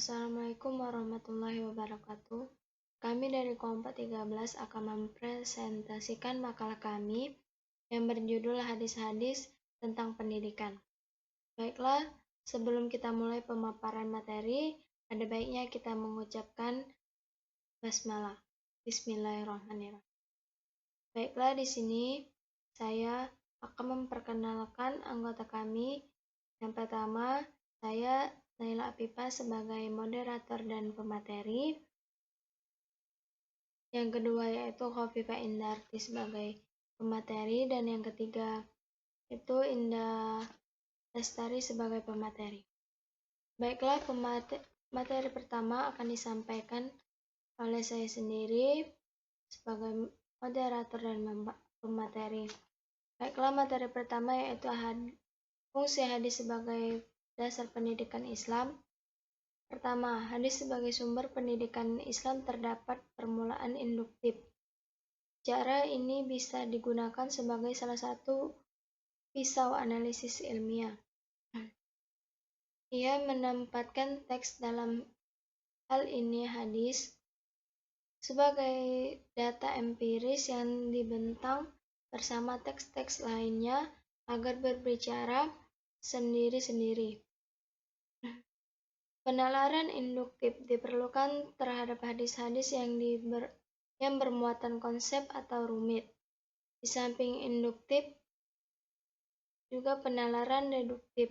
Assalamualaikum warahmatullahi wabarakatuh. Kami dari kelompok 13 akan mempresentasikan makalah kami yang berjudul Hadis-hadis tentang pendidikan. Baiklah, sebelum kita mulai pemaparan materi, ada baiknya kita mengucapkan basmalah. Bismillahirrahmanirrahim. Baiklah, di sini saya akan memperkenalkan anggota kami. Yang pertama, saya Naila Apipa sebagai moderator dan pemateri. Yang kedua yaitu Khofifah Indarti sebagai pemateri, dan yang ketiga itu Indah Lestari sebagai pemateri. Baiklah, materi pertama akan disampaikan oleh saya sendiri sebagai moderator dan pemateri. Baiklah, materi pertama yaitu fungsi hadis sebagai dasar pendidikan Islam. Pertama, hadis sebagai sumber pendidikan Islam terdapat permulaan induktif. Cara ini bisa digunakan sebagai salah satu pisau analisis ilmiah. Ia menempatkan teks, dalam hal ini hadis, sebagai data empiris yang dibentang bersama teks-teks lainnya agar berbicara sendiri-sendiri. Penalaran induktif diperlukan terhadap hadis-hadis yang bermuatan konsep atau rumit. Di samping induktif, juga penalaran deduktif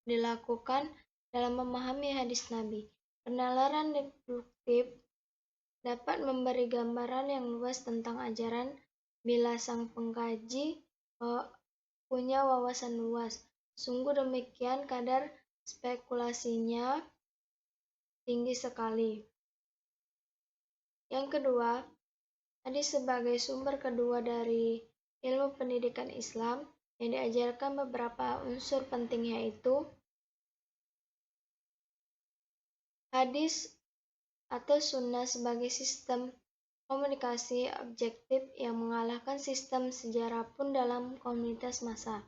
dilakukan dalam memahami hadis Nabi. Penalaran deduktif dapat memberi gambaran yang luas tentang ajaran bila sang pengkaji punya wawasan luas. Sungguh demikian, kadar spekulasinya tinggi sekali. Yang kedua, hadis sebagai sumber kedua dari ilmu pendidikan Islam yang diajarkan beberapa unsur penting, yaitu hadis atau sunnah sebagai sistem komunikasi objektif yang mengalahkan sistem sejarah pun dalam komunitas massa.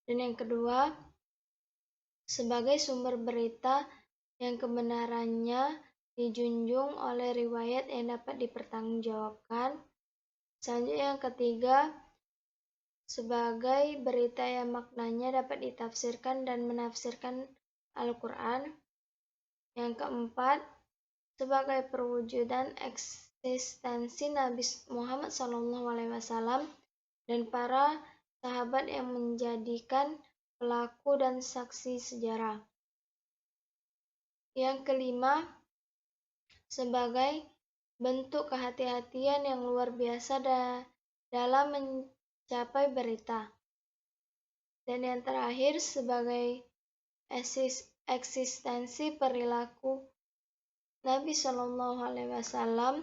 Dan yang kedua, sebagai sumber berita yang kebenarannya dijunjung oleh riwayat yang dapat dipertanggungjawabkan. Selanjutnya yang ketiga, sebagai berita yang maknanya dapat ditafsirkan dan menafsirkan Al-Quran. Yang keempat, sebagai perwujudan eksistensi Nabi Muhammad SAW dan para sahabat yang menjadikan pelaku dan saksi sejarah. Yang kelima, sebagai bentuk kehati-hatian yang luar biasa dalam mencapai berita. Dan yang terakhir, sebagai eksistensi perilaku Nabi SAW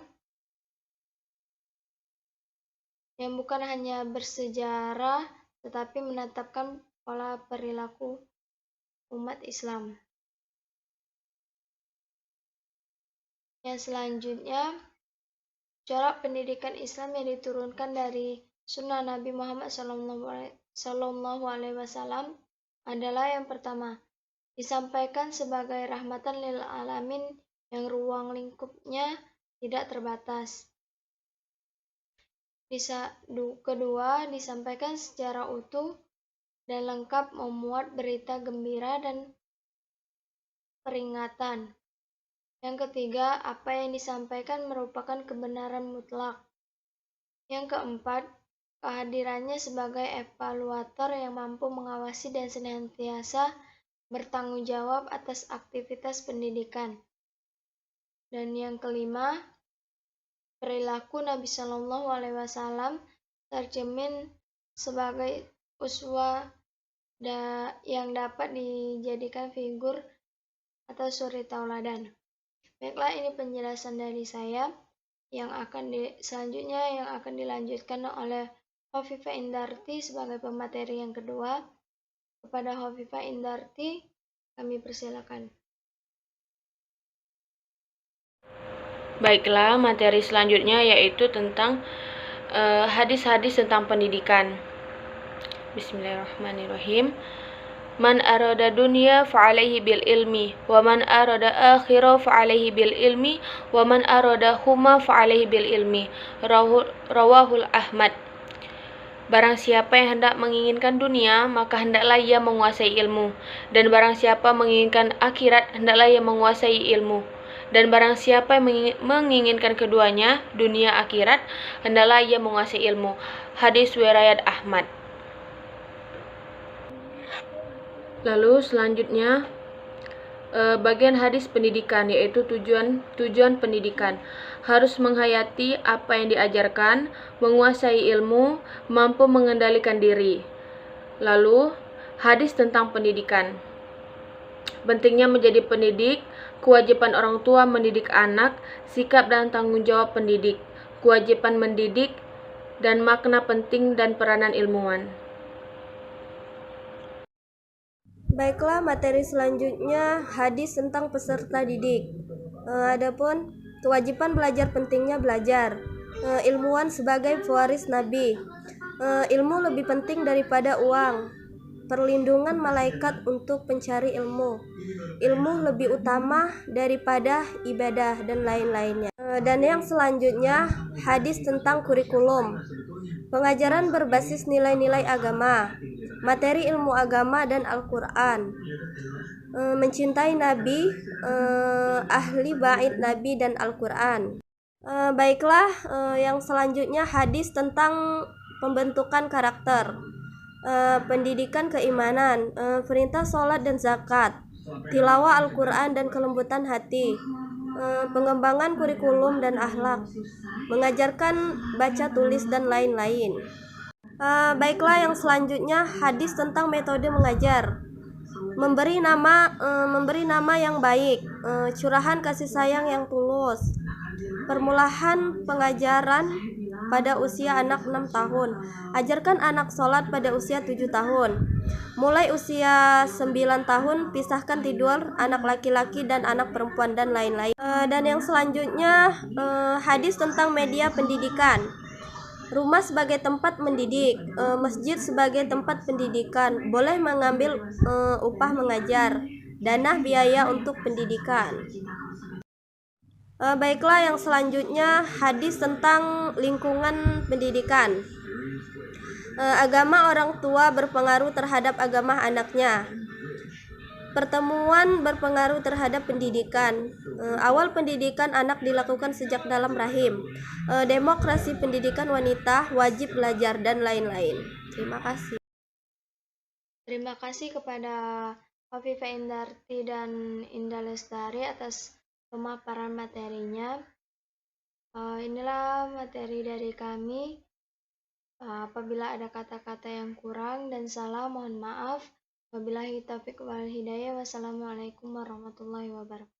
yang bukan hanya bersejarah tetapi menetapkan pola perilaku umat Islam. Yang selanjutnya, corak pendidikan Islam yang diturunkan dari sunnah Nabi Muhammad SAW adalah yang pertama, disampaikan sebagai rahmatan lil alamin yang ruang lingkupnya tidak terbatas. Kedua, disampaikan secara utuh dan lengkap, memuat berita gembira dan peringatan. Yang ketiga, apa yang disampaikan merupakan kebenaran mutlak. Yang keempat, kehadirannya sebagai evaluator yang mampu mengawasi dan senantiasa bertanggung jawab atas aktivitas pendidikan. Dan yang kelima, perilaku Nabi SAW tercermin sebagai uswah yang dapat dijadikan figur atau suri tauladan. Baiklah, ini penjelasan dari saya. Selanjutnya yang akan dilanjutkan oleh Khofifah Indarti sebagai pemateri yang kedua. Kepada Khofifah Indarti, kami persilakan. Baiklah, materi selanjutnya yaitu tentang hadis-hadis tentang pendidikan. Bismillahirrahmanirrahim. Man arada dunya fa'alaihi bil ilmi, wa man arada akhirah fa'alaihi bil ilmi, wa man arada huma fa'alaihi bil ilmi. Rawahul Ahmad. Barang siapa yang hendak menginginkan dunia, maka hendaklah ia menguasai ilmu. Dan barang siapa menginginkan akhirat, hendaklah ia menguasai ilmu. Dan barang siapa yang menginginkan keduanya, dunia akhirat, hendaklah ia menguasai ilmu. Hadis riwayat Ahmad. Lalu selanjutnya bagian hadis pendidikan, yaitu tujuan pendidikan. Harus menghayati apa yang diajarkan, menguasai ilmu, mampu mengendalikan diri. Lalu hadis tentang pendidikan. Pentingnya menjadi pendidik, kewajiban orang tua mendidik anak, sikap dan tanggung jawab pendidik, kewajiban mendidik, dan makna penting dan peranan ilmuwan. Baiklah, materi selanjutnya hadis tentang peserta didik. Adapun kewajiban belajar, pentingnya belajar. Ilmuwan sebagai pewaris Nabi. Ilmu lebih penting daripada uang. Perlindungan malaikat untuk pencari ilmu. Ilmu lebih utama daripada ibadah dan lain-lainnya. Dan yang selanjutnya hadis tentang kurikulum. Pengajaran berbasis nilai-nilai agama. Materi ilmu agama dan Al-Quran. Mencintai Nabi, ahli bait Nabi dan Al-Quran. Baiklah, yang selanjutnya hadis tentang pembentukan karakter. Pendidikan keimanan, perintah sholat dan zakat, tilawah Al-Quran dan kelembutan hati, pengembangan kurikulum dan akhlak, mengajarkan baca tulis dan lain-lain. Baiklah, yang selanjutnya hadis tentang metode mengajar. Memberi nama yang baik, curahan kasih sayang yang tulus. Permulaan pengajaran pada usia anak 6 tahun. Ajarkan anak sholat pada usia 7 tahun. Mulai usia 9 tahun, pisahkan tidur anak laki-laki dan anak perempuan dan lain-lain. Dan yang selanjutnya hadis tentang media pendidikan. Rumah sebagai tempat mendidik, masjid sebagai tempat pendidikan, boleh mengambil upah mengajar, dana biaya untuk pendidikan. Baiklah, yang selanjutnya hadis tentang lingkungan pendidikan. Agama orang tua berpengaruh terhadap agama anaknya. Pertemuan berpengaruh terhadap pendidikan. Awal pendidikan anak dilakukan sejak dalam rahim. Demokrasi pendidikan wanita, wajib belajar, dan lain-lain. Terima kasih. Terima kasih kepada Hovifa Indarti dan Indah Lestari atas pemaparan materinya. Inilah materi dari kami. Apabila ada kata-kata yang kurang dan salah, mohon maaf. Wabillahi taufiq wal hidayah. Wassalamualaikum warahmatullahi wabarakatuh.